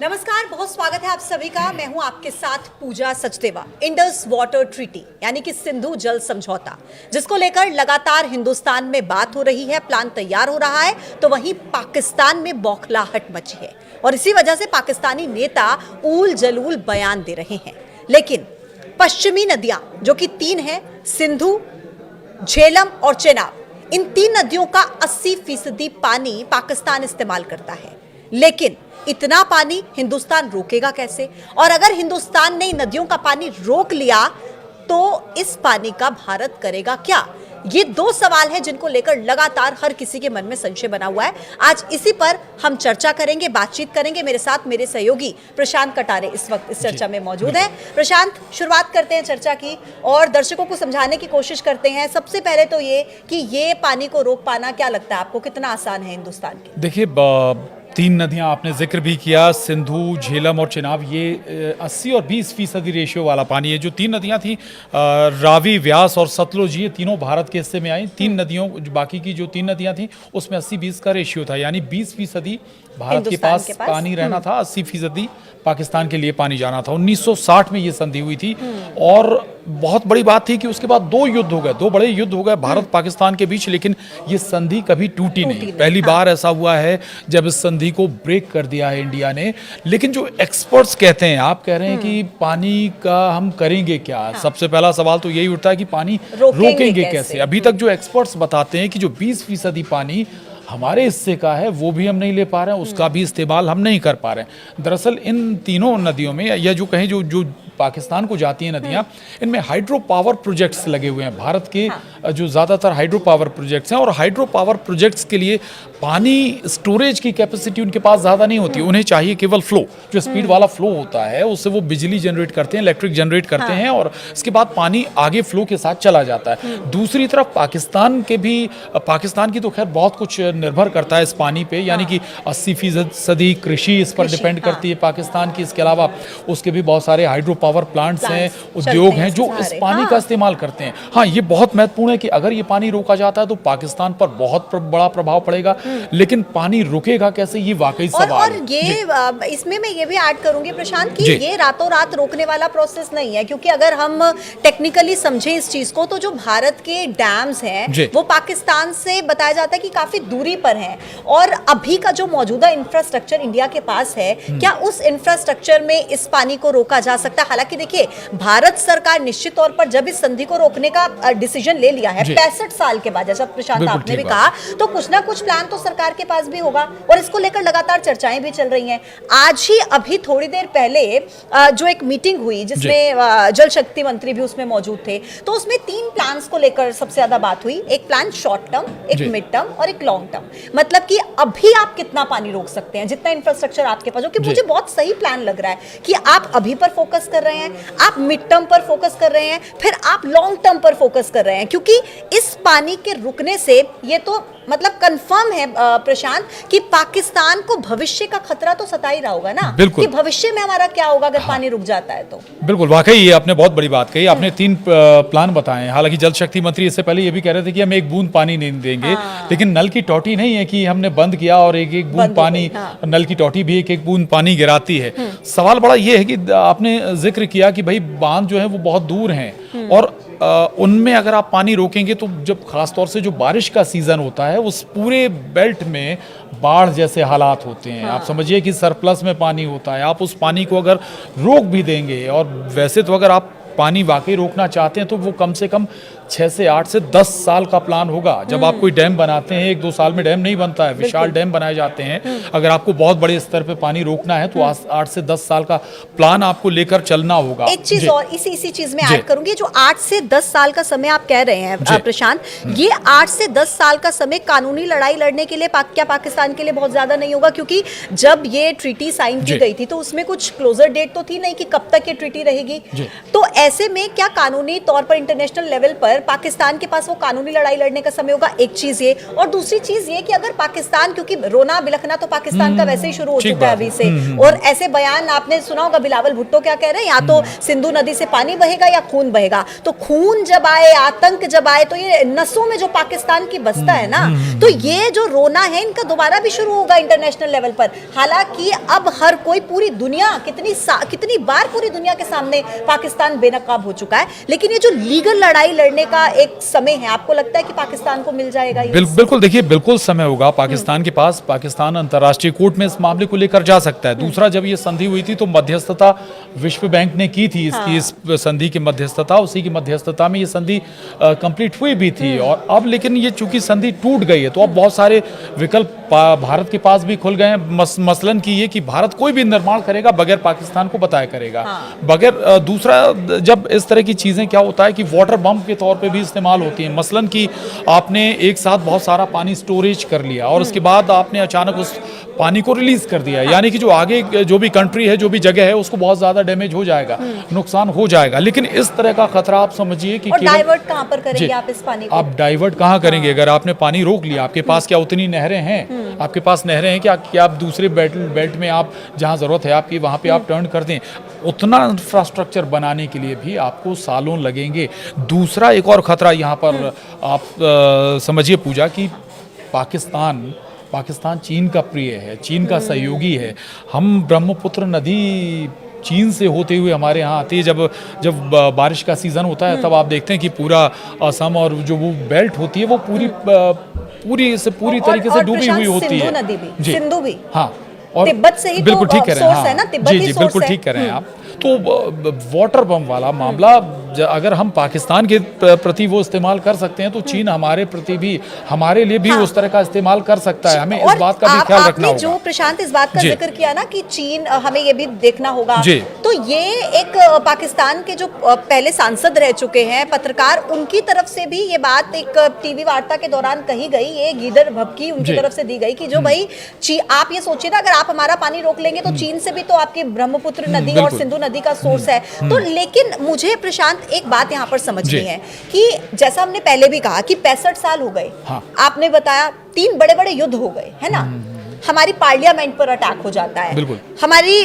नमस्कार, बहुत स्वागत है आप सभी का। मैं हूं आपके साथ पूजा सचदेवा। इंडस वाटर ट्रीटी यानी कि सिंधु जल समझौता, जिसको लेकर लगातार हिंदुस्तान में बात हो रही है, प्लान तैयार हो रहा है, तो वहीं पाकिस्तान में बौखलाहट मची है और इसी वजह से पाकिस्तानी नेता ऊल जलूल बयान दे रहे हैं। लेकिन पश्चिमी नदियां जो कि 3 हैं, सिंधु, झेलम और चेनाब, इन 3 नदियों का 80% पानी पाकिस्तान इस्तेमाल करता है। लेकिन इतना पानी हिंदुस्तान रोकेगा कैसे? और अगर हिंदुस्तान ने नदियों का पानी रोक लिया तो इस पानी का भारत करेगा क्या? ये 2 सवाल हैं जिनको लेकर लगातार हर किसी के मन में संशय बना हुआ है। आज इसी पर हम चर्चा करेंगे, बातचीत करेंगे। मेरे साथ मेरे सहयोगी प्रशांत कटारे इस वक्त इस चर्चा में मौजूद हैं। प्रशांत, शुरुआत करते हैं चर्चा की और दर्शकों को समझाने की कोशिश करते हैं। सबसे पहले तो ये कि ये पानी को रोक पाना, क्या लगता है आपको, कितना आसान है हिंदुस्तान के? देखिए, 3 नदियां आपने जिक्र भी किया, सिंधु, झेलम और चेनाब। ये 80 और 20% रेशियो वाला पानी है। जो 3 नदियां थी, रावी, व्यास और सतलुज, ये तीनों भारत के हिस्से में आई। 3 नदियों, बाकी की जो 3 नदियां थी उसमें 80-20 का रेशियो था, यानी 20% भारत के पास पानी रहना था, 80% पाकिस्तान के लिए पानी जाना था। 1960 में ये संधि हुई थी और बहुत बड़ी बात थी कि उसके बाद 2 युद्ध हो गए, 2 बड़े युद्ध हो गए भारत पाकिस्तान के बीच, लेकिन ये संधि कभी टूटी नहीं। पहली बार ऐसा हुआ है जब इस संधि को ब्रेक कर दिया है इंडिया ने। लेकिन जो एक्सपर्ट्स कहते हैं, आप कह रहे हैं कि पानी का हम करेंगे क्या? सबसे पहला सवाल तो यही उठता है कि पानी रोकेंगे कैसे? अभी तक जो एक्सपर्ट्स बताते हैं कि जो 20% पानी हमारे हिस्से का है वो भी हम नहीं ले पा रहे हैं, उसका भी इस्तेमाल हम नहीं कर पा रहे हैं। दरअसल इन तीनों नदियों में, या जो कहें जो पाकिस्तान को जाती हैं नदियां, इनमें हाइड्रो पावर प्रोजेक्ट्स लगे हुए हैं। भारत के जो ज़्यादातर हाइड्रो पावर प्रोजेक्ट्स हैं, और हाइड्रो पावर प्रोजेक्ट्स के लिए पानी स्टोरेज की कैपेसिटी उनके पास ज़्यादा नहीं होती। उन्हें चाहिए केवल फ्लो, जो स्पीड वाला फ्लो होता है, उससे वो बिजली जनरेट करते हैं, इलेक्ट्रिक जनरेट करते हैं और इसके बाद पानी आगे फ्लो के साथ चला जाता है। दूसरी तरफ पाकिस्तान की तो खैर बहुत कुछ निर्भर करता है इस पानी पे, यानी कि 80% कृषि इस पर डिपेंड करती है पाकिस्तान की। इसके अलावा उसके भी बहुत सारे हाइड्रो पावर प्लांट्स हैं, उद्योग हैं जो इस पानी का इस्तेमाल करते हैं। हाँ, ये बहुत महत्वपूर्ण है कि अगर ये पानी रोका जाता है तो पाकिस्तान पर बहुत बड़ा प्रभाव पड़ेगा, लेकिन पानी रुकेगा कैसे, ये वाकई सवाल है। और ये इसमें मैं ये भी ऐड करूंगी प्रशांत कि ये रातों रात रोकने वाला प्रोसेस नहीं है, क्योंकि अगर हम टेक्निकली समझें इस चीज को, तो जो भारत के डैम्स हैं वो पाकिस्तान से बताया जाता है कि काफी दूरी पर हैं, और अभी का जो मौजूदा इंफ्रास्ट्रक्चर इंडिया के पास है, क्या उस इंफ्रास्ट्रक्चर में इस पानी को रोका जा सकता है? हालांकि देखिए, भारत सरकार निश्चित तौर पर जब इस संधि को रोकने का डिसीजन ले लिया है 65 साल के बाद, जैसा प्रशांत आपने भी कहा, तो कुछ ना कुछ प्लान तो सरकार के पास भी होगा और इसको लेकर लगातार चर्चाएं भी चल रही हैं। आज ही अभी थोड़ी देर पहले जो एक मीटिंग हुई जिसमें जल शक्ति मंत्री भी उसमें मौजूद थे, तो उसमें 3 प्लान्स को लेकर सबसे ज्यादा बात हुई। एक प्लान शॉर्ट टर्म, एक मिड टर्म और एक लॉन्ग टर्म। मतलब कि अभी आप कितना पानी रोक सकते हैं, जितना इंफ्रास्ट्रक्चर आपके पास हो। कि मुझे बहुत सही प्लान लग रहा है कि आप अभी पर फोकस कर रहे हैं, आप मिड टर्म पर फोकस कर रहे हैं, फिर आप लॉन्ग टर्म पर फोकस कर रहे हैं, क्योंकि इस पानी के रुकने से ये तो मतलब कंफर्म है प्रशांत कि पाकिस्तान को भविष्य का खतरा तो सता ही रहा होगा ना, कि भविष्य में हमारा क्या होगा अगर पानी रुक जाता है तो। बिल्कुल, वाकई ये आपने बहुत बड़ी बात कही। आपने 3 प्लान बताए हैं। हालांकि जल शक्ति मंत्री इससे पहले ये भी कह रहे थे कि हम एक बूंद पानी नहीं देंगे, लेकिन नल की टोटी नहीं है कि हमने बंद किया और एक एक बूंद पानी, नल की टोटी भी एक एक बूंद पानी गिराती है। सवाल बड़ा ये है कि आपने जिक्र किया कि भाई बांध जो है वो बहुत दूर हैं और उनमें अगर आप पानी रोकेंगे तो जब खासतौर से जो बारिश का सीजन होता है, उस पूरे बेल्ट में बाढ़ जैसे हालात होते हैं। आप समझिए कि सरप्लस में पानी होता है। आप उस पानी को अगर रोक भी देंगे, और वैसे तो अगर आप पानी वाकई रोकना चाहते हैं तो वो कम से कम 6 से 8 से 10 साल का प्लान होगा। जब आप कोई डैम बनाते हैं, 1-2 साल में डैम नहीं बनता है, विशाल डैम बनाए जाते हैं। अगर आपको बहुत बड़े स्तर पे पानी रोकना है तो 8 से 10 साल का प्लान आपको लेकर चलना होगा। एक चीज और इसी चीज में ऐड करूंगी, जो 8 से 10 साल का समय आप कह रहे हैं प्रशांत, ये 8 से 10 साल का समय कानूनी लड़ाई लड़ने के लिए क्या पाकिस्तान के लिए बहुत ज्यादा नहीं होगा? क्योंकि जब ये ट्रीटी साइन की गई थी तो उसमें कुछ क्लोजर डेट तो थी नहीं कि कब तक ये ट्रीटी रहेगी। तो ऐसे में क्या कानूनी तौर पर इंटरनेशनल लेवल पर अगर पाकिस्तान के पास वो कानूनी लड़ाई लड़ने का समय होगा, एक चीज ये, और दूसरी चीज ये कि अगर पाकिस्तान, क्योंकि रोना बिलखना तो पाकिस्तान का वैसे ही शुरू हो चुका है अभी से, और ऐसे बयान आपने सुना होगा, बिलावल भुट्टो क्या कह रहे हैं, या तो सिंधु नदी से पानी बहेगा या खून बहेगा। तो खून जब आए, आतंक जब आए, तो ये नसों में जो पाकिस्तान की बसता है ना, तो ये जो रोना है इनका दोबारा भी शुरू होगा इंटरनेशनल लेवल पर। हालांकि अब हर कोई, पूरी दुनिया, कितनी बार पूरी दुनिया के सामने पाकिस्तान बेनकाब हो चुका है, लेकिन ये जो लीगल लड़ाई लड़ने का एक समय है, आपको लगता है कि पाकिस्तान को मिल जाएगा ये? बिल्कुल, देखिए बिल्कुल समय होगा पाकिस्तान के पास। पाकिस्तान अंतर्राष्ट्रीय कोर्ट में इस मामले को लेकर जा सकता है। दूसरा, जब ये संधि हुई थी तो मध्यस्थता विश्व बैंक ने की थी इसकी, इस संधि की मध्यस्थता, उसी की मध्यस्थता में ये संधि कंप्लीट हुई भी थी। और अब लेकिन ये चूंकि संधि टूट गई है तो अब बहुत सारे विकल्प भारत के पास भी खुल गए हैं। मसलन की ये कि भारत कोई भी निर्माण करेगा बगैर पाकिस्तान को बताया करेगा, बगैर दूसरा, जब इस तरह की चीजें, क्या होता है कि वाटर बम के तौर पे भी इस्तेमाल होती हैं। मसलन कि आपने एक साथ बहुत सारा पानी स्टोरेज कर लिया और उसके बाद आपने अचानक उस पानी को रिलीज कर दिया, यानी कि जो आगे जो भी कंट्री है, जो भी जगह है, उसको बहुत ज्यादा डैमेज हो जाएगा, नुकसान हो जाएगा। लेकिन इस तरह का खतरा आप समझिए कि डाइवर्ट कहां पर करेंगे आप इस पानी को? आप डाइवर्ट कहां करेंगे? अगर आपने पानी रोक लिया, आपके पास क्या उतनी नहरें हैं? आपके पास नहरें हैं कि आप दूसरे बेल्ट में आप जहां जरूरत है आपकी वहां पे आप टर्न कर दें? उतना इंफ्रास्ट्रक्चर बनाने के लिए भी आपको सालों लगेंगे। दूसरा एक और खतरा यहाँ पर आप समझिए पूजा, कि पाकिस्तान चीन का प्रिय है, चीन का सहयोगी है। हम ब्रह्मपुत्र नदी चीन से होते हुए हमारे यहाँ आती है। जब बारिश का सीजन होता है तब आप देखते हैं कि पूरा असम और जो वो बेल्ट होती है वो पूरी तरीके से डूबी हुई होती है। नदी भी, सिंधु भी, हाँ, और तिब्बत से ही बिल्कुल ठीक कह रहे हैं, है ना, तिब्बत ही सोर्स बिल्कुल है। ठीक कह रहे हैं आप। तो वाटर बम वाला मामला अगर हम पाकिस्तान के प्रति वो इस्तेमाल कर सकते हैं तो चीन हमारे प्रति भी, हमारे लिए भी उस तरह का इस्तेमाल कर सकता है। हमें इस बात का भी ख्याल रखना होगा। जो प्रशांत इस बात का जिक्र किया ना कि चीन, हमें ये भी देखना होगा, तो ये एक पाकिस्तान के जो पहले सांसद रह चुके हैं, पत्रकार, उनकी तरफ से भी ये बात एक टीवी वार्ता के दौरान कही गई, ये गीदड़ भभकी उनकी तरफ से दी गई कि जो भाई आप ये सोचिए ना, अगर आप हमारा पानी रोक लेंगे तो चीन से भी तो आपकी ब्रह्मपुत्र नदी और सिंधु नदी का सोर्स है। तो लेकिन मुझे प्रशांत एक बात यहाँ पर समझनी है कि जैसा हमने पहले भी कहा कि 65 साल हो गए, आपने बताया 3 बड़े-बड़े युद्ध हो गए, है ना, हमारी पार्लियामेंट पर अटैक हो जाता है, हमारी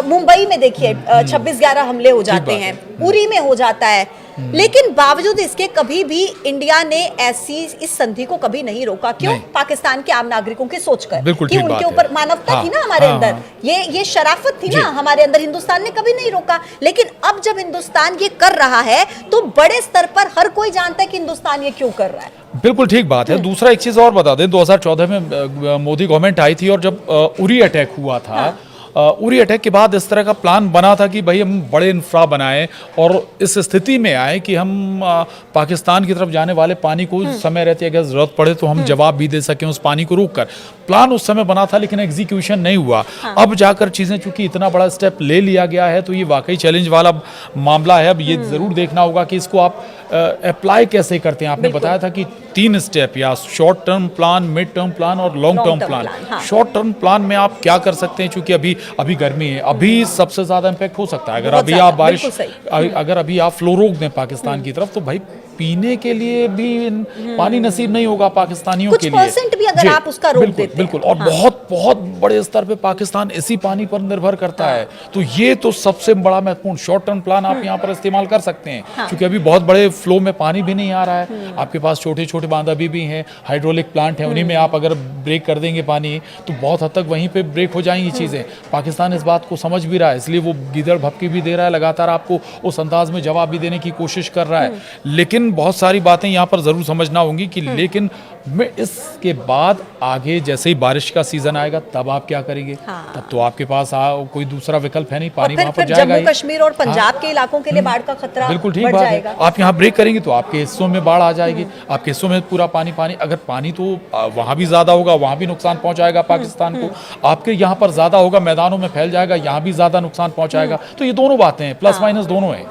मुंबई में देखिए 26/11 हमले हो जाते हैं, उरी में हो जाता है, लेकिन बावजूद इसके कभी भी इंडिया ने ऐसी इस संधि को कभी नहीं रोका। क्यों? पाकिस्तान के आम नागरिकों की सोचकर कि उनके ऊपर मानवता थी ना हमारे अंदर, ये शराफत थी ना हमारे अंदर, हिंदुस्तान ने कभी नहीं रोका। लेकिन अब जब हिंदुस्तान ये कर रहा है तो बड़े स्तर पर हर कोई जानता है कि हिंदुस्तान ये क्यों कर रहा है। बिल्कुल ठीक बात है। दूसरा एक चीज और बता दें, 2014 में मोदी गवर्नमेंट आई थी और जब उरी अटैक हुआ था, उरी अटैक के बाद इस तरह का प्लान बना था कि भाई हम बड़े इंफ्रा बनाएं और इस स्थिति में आए कि हम पाकिस्तान की तरफ जाने वाले पानी को समय रहते अगर ज़रूरत पड़े तो हम जवाब भी दे सकें उस पानी को रोककर। प्लान उस समय बना था लेकिन एग्जीक्यूशन नहीं हुआ। अब जाकर चीज़ें चूंकि इतना बड़ा स्टेप ले लिया गया है तो ये वाकई चैलेंज वाला मामला है। अब ये ज़रूर देखना होगा कि इसको आप अप्लाई कैसे करते हैं। आपने बताया था कि 3 स्टेप, या short term plan, mid term plan और long term plan. Short term plan में आप क्या कर सकते हैं, क्योंकि अभी गर्मी है, अभी सबसे ज्यादा इम्पैक्ट हो सकता है। अगर अभी आप फ्लो रोक दें पाकिस्तान की तरफ तो भाई पीने के लिए भी पानी नसीब नहीं होगा पाकिस्तानियों के लिए। % भी अगर आप उसका रोक देते हैं। बिल्कुल। और बहुत बड़े स्तर पे पाकिस्तान इसी पानी पर निर्भर करता है। तो ये तो सबसे बड़ा महत्वपूर्ण शॉर्ट टर्म प्लान आप यहाँ पर इस्तेमाल कर सकते हैं, क्योंकि अभी बहुत बड़े फ्लो में पानी भी नहीं आ रहा है। आपके पास छोटे छोटे बांध अभी भी हैं, हाइड्रोलिक प्लांट है, उन्हीं में आप अगर ब्रेक कर देंगे पानी तो बहुत हद तक वहीं पे ब्रेक हो जाएंगी चीज़ें। पाकिस्तान इस बात को समझ भी रहा है, इसलिए वो गीदड़ भभकी भी दे रहा है, लगातार आपको उस अंदाज में जवाब भी देने की कोशिश कर रहा है। लेकिन बहुत सारी बातें यहाँ पर ज़रूर समझना होंगी कि लेकिन में इसके बाद आगे जैसे ही बारिश का सीजन आएगा तब आप क्या करेंगे? तब तो आपके पास कोई दूसरा विकल्प है नहीं, पानी वहाँ पर जाएगा। जम्मू कश्मीर और पंजाब के इलाकों के लिए बाढ़ का खतरा बिल्कुल ठीक बात है। आप यहाँ ब्रेक करेंगे तो आपके हिस्सों में बाढ़ आ जाएगी, आपके हिस्सों में पूरा पानी। अगर पानी तो वहाँ भी ज्यादा होगा, वहाँ भी नुकसान पहुँचाएगा पाकिस्तान को। आपके यहाँ पर ज्यादा होगा, मैदानों में फैल जाएगा, यहाँ भी ज्यादा नुकसान पहुँचाएगा। तो ये दोनों बातें हैं, प्लस माइनस दोनों है।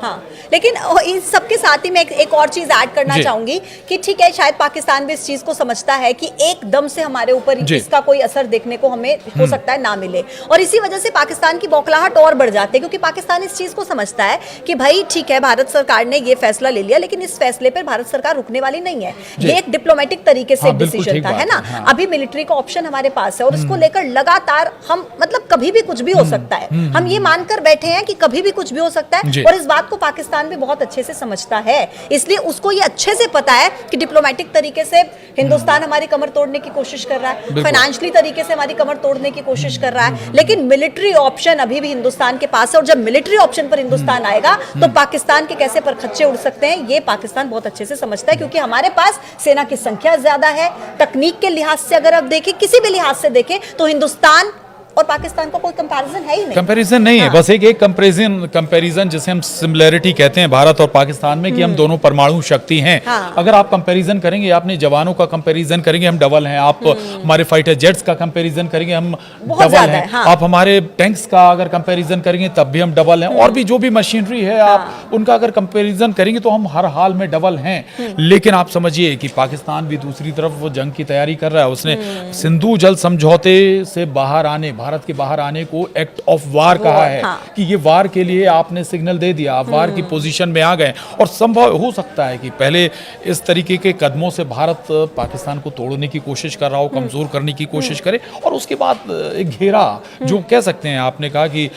लेकिन इन सबके साथ ही मैं एक और चीज चीज ऐड करना चाहूंगी कि ठीक है, शायद पाकिस्तान भी इस चीज को समझता है कि एकदम से हमारे ऊपर इसका कोई असर देखने को हमें हो सकता है ना मिले, और इसी वजह से पाकिस्तान की बौखलाहट और बढ़ जाती है, क्योंकि पाकिस्तान इस चीज को समझता है कि भाई ठीक है, भारत सरकार ने ये फैसला ले लिया, लेकिन इस फैसले पर भारत सरकार रुकने वाली नहीं है। ये एक डिप्लोमेटिक तरीके से डिसीजन था, है ना। अभी मिलिट्री का ऑप्शन हमारे पास है और इसको लेकर लगातार हम मतलब कभी भी कुछ भी हो सकता है, हम ये मानकर बैठे हैं कि कभी भी कुछ भी हो सकता है, और इस बात को पाकिस्तान भी बहुत अच्छे से समझता है। इसलिए उसको ये अच्छे से पता है कि डिप्लोमेटिक तरीके से हिंदुस्तान हमारी कमर तोड़ने की कोशिश कर रहा है, फाइनेंशियली तरीके से हमारी कमर तोड़ने की कोशिश कर रहा है, लेकिन मिलिट्री ऑप्शन अभी भी हिंदुस्तान के पास है, और जब मिलिट्री ऑप्शन पर हिंदुस्तान आएगा तो पाकिस्तान के कैसे परखच्चे उड़ सकते हैं ये पाकिस्तान बहुत अच्छे से समझता है, क्योंकि हमारे पास सेना की संख्या ज्यादा है। तकनीक के लिहाज से अगर आप देखें, किसी भी लिहाज से देखें, तो हिंदुस्तान और पाकिस्तान का कोई कंपैरिजन है ही नहीं। कंपैरिजन नहीं है, बस एक कंपैरिजन जिसे हम सिमिलरिटी कहते हैं भारत और पाकिस्तान में, कि हम दोनों परमाणु शक्ति हैं। अगर आप कंपैरिजन करेंगे, आपने जवानों का कंपैरिजन करेंगे, हम डबल हैं। आप हमारे फाइटर जेट्स का कंपैरिजन करेंगे, हम डबल हैं। आप हमारे टैंक्स का अगर कंपैरिजन करेंगे तब भी हम डबल हैं, और भी जो भी मशीनरी है आप उनका अगर कंपैरिजन करेंगे तो हम हर हाल में डबल हैं। लेकिन आप समझिए कि पाकिस्तान भी दूसरी तरफ वो जंग की तैयारी कर रहा है। उसने सिंधु जल समझौते से बाहर आने, भारत के बाहर आने को एक्ट ऑफ वार कहा है, कि ये वार के लिए आपने सिग्नल दे दिया, आप वार की पोजीशन में आ गए। और संभव हो सकता है कि पहले इस तरीके के कदमों से भारत पाकिस्तान को तोड़ने की कोशिश कर रहा हो, कमजोर करने की कोशिश करे, और उसके बाद एक घेरा जो कह सकते हैं, आपने कहा कि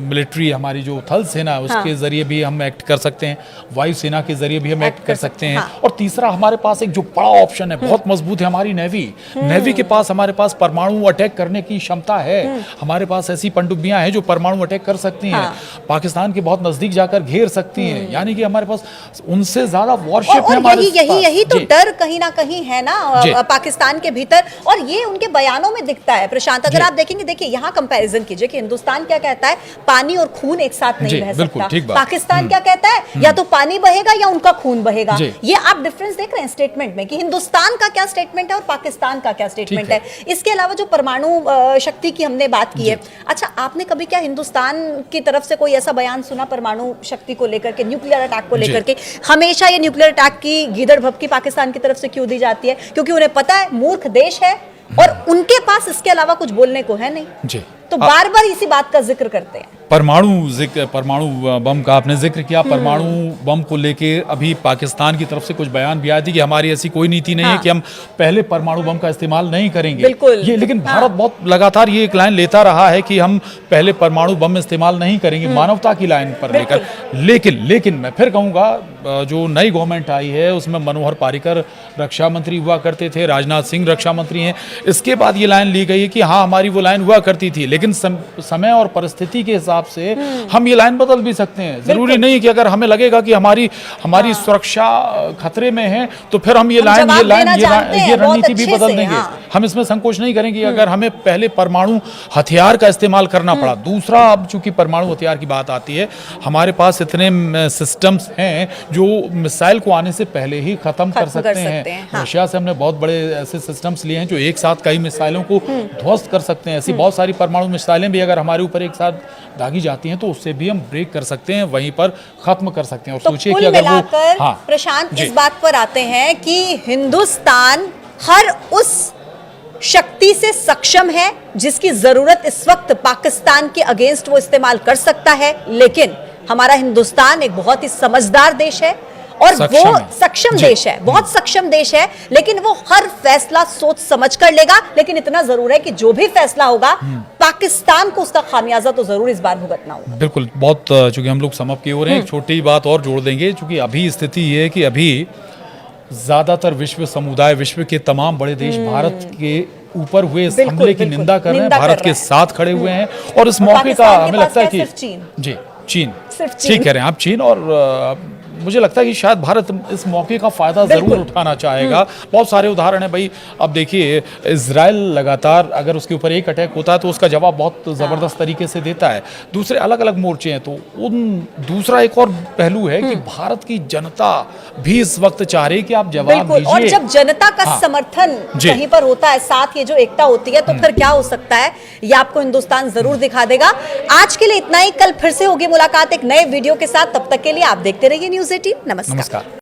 मिलिट्री हमारी जो थल सेना है उसके जरिए भी हम एक्ट कर सकते हैं, वायुसेना के जरिए भी हम एक्ट कर सकते हैं। और तीसरा हमारे पास एक जो बड़ा ऑप्शन है, बहुत मजबूत है, हमारी नेवी के पास, हमारे पास परमाणु अटैक करने की क्षमता है। हमारे पास ऐसी पनडुब्बियां हैं जो परमाणु अटैक कर सकती हैं, पाकिस्तान के बहुत नजदीक जाकर घेर सकती हैं। यानी कि हमारे पास उनसे ज्यादा वॉरशिप है हमारे पास। यही तो डर कहीं ना कहीं है ना पाकिस्तान के भीतर, और ये उनके बयानों में दिखता है। प्रशांत, अगर आप देखेंगे, देखिए यहाँ कंपैरिजन कीजिए कि हिंदुस्तान क्या कहता है, पानी और खून एक साथ नहीं बह सकता। पाकिस्तान क्या कहता है, या तो पानी बहेगा या उनका खून बहेगा। ये आप डिफरेंस देख रहे हैं स्टेटमेंट में, कि हिंदुस्तान का क्या स्टेटमेंट है और पाकिस्तान का क्या स्टेटमेंट है। इसके अलावा जो परमाणु शक्ति की हमने बात की है, अच्छा आपने कभी क्या हिंदुस्तान की तरफ से कोई ऐसा बयान सुना परमाणु शक्ति को लेकर के, न्यूक्लियर अटैक को लेकर के? हमेशा ये न्यूक्लियर अटैक की गीदड़ भभकी पाकिस्तान की तरफ से क्यों दी जाती है? क्योंकि उन्हें पता है मूर्ख देश है और उनके पास इसके अलावा कुछ बोलने को है नहीं, तो बार बार इसी बात का जिक्र करते हैं। परमाणु बम का आपने जिक्र किया। परमाणु बम को लेके अभी पाकिस्तान की तरफ से कुछ बयान भी आए थे कि हमारी ऐसी कोई नीति नहीं है कि हम पहले परमाणु बम का इस्तेमाल नहीं करेंगे। ये लेकिन भारत बहुत लगातार ये एक लाइन लेता रहा है कि हम पहले परमाणु बम इस्तेमाल नहीं करेंगे, मानवता की लाइन पर लेकर। लेकिन मैं फिर कहूँगा, जो नई गवर्नमेंट आई है उसमें मनोहर पर्रिकर रक्षा मंत्री हुआ करते थे, राजनाथ सिंह रक्षा मंत्री हैं। इसके बाद ये लाइन ली गई है कि हाँ हमारी वो लाइन हुआ करती थी, लेकिन समय और परिस्थिति के हिसाब से हम ये लाइन बदल भी सकते हैं। जरूरी नहीं कि अगर हमें लगेगा कि हमारी सुरक्षा खतरे में है तो फिर हम ये रणनीति भी बदल देंगे। हम इसमें संकोच नहीं करेंगे। अगर हमें पहले परमाणु हथियार का इस्तेमाल करना पड़ा, दूसरा अब चूंकि परमाणु हथियार की बात आती है, हमारे पास इतने सिस्टम्स हैं जो मिसाइल को आने से पहले ही खत्म कर सकते हैं। रशिया से हमने बहुत बड़े ऐसे सिस्टम्स लिए हैं जो एक साथ कई मिसाइलों को ध्वस्त कर सकते हैं। ऐसी बहुत सारी परमाणु मिसाइलें भी अगर हमारे ऊपर एक साथ दागी जाती हैं तो उससे भी हम ब्रेक कर सकते हैं, वहीं पर खत्म कर सकते हैं। और तो सोचिए कि अगर वो प्रशांत इस बात पर आते हैं कि हिंदुस्तान हर उस शक्ति से सक्षम है जिसकी जरूरत इस वक्त पाकिस्तान के अगेंस्ट वो इस्तेमाल कर सकता है, लेकिन हमारा हिंदुस्तान एक बहुत ही समझदार देश है और वो सक्षम देश है, बहुत सक्षम देश है, लेकिन वो हर फैसला सोच समझ कर लेगा। लेकिन इतना जरूर है कि जो भी फैसला होगा पाकिस्तान को उसका खामियाजा तो जरूर इस बार भुगतना होगा। बिल्कुल, बहुत चूंकि हम लोग समझ के हो रहे हैं, एक छोटी बात और जोड़ देंगे। चूंकि अभी स्थिति ये है कि अभी ज्यादातर विश्व समुदाय, विश्व के तमाम बड़े देश भारत के ऊपर हुए इस हमले की निंदा कर रहे हैं, भारत के साथ खड़े हुए हैं। और इस मौके का हमें लगता है कि चीन ठीक कह रहे हैं आप, चीन। और मुझे लगता है कि शायद भारत इस मौके का फायदा जरूर उठाना चाहेगा। बहुत सारे उदाहरण हैं भाई। अब देखिए, इजराइल लगातार अगर उसके ऊपर एक अटैक होता है तो उसका जवाब बहुत जबरदस्त तरीके से देता है। दूसरे अलग अलग मोर्चे हैं। तो दूसरा एक और पहलू है कि भारत की जनता भी इस वक्त चाह रही कि आप जवाब दीजिए। और जब जनता का समर्थन कहीं पर होता है, साथ ये जो एकता होती है, तो फिर क्या हो सकता है ये आपको हिंदुस्तान जरूर दिखा देगा। आज के लिए इतना ही। कल फिर से होगी मुलाकात एक नए वीडियो के साथ। तब तक के लिए आप देखते रहिए News 18। नमस्कार।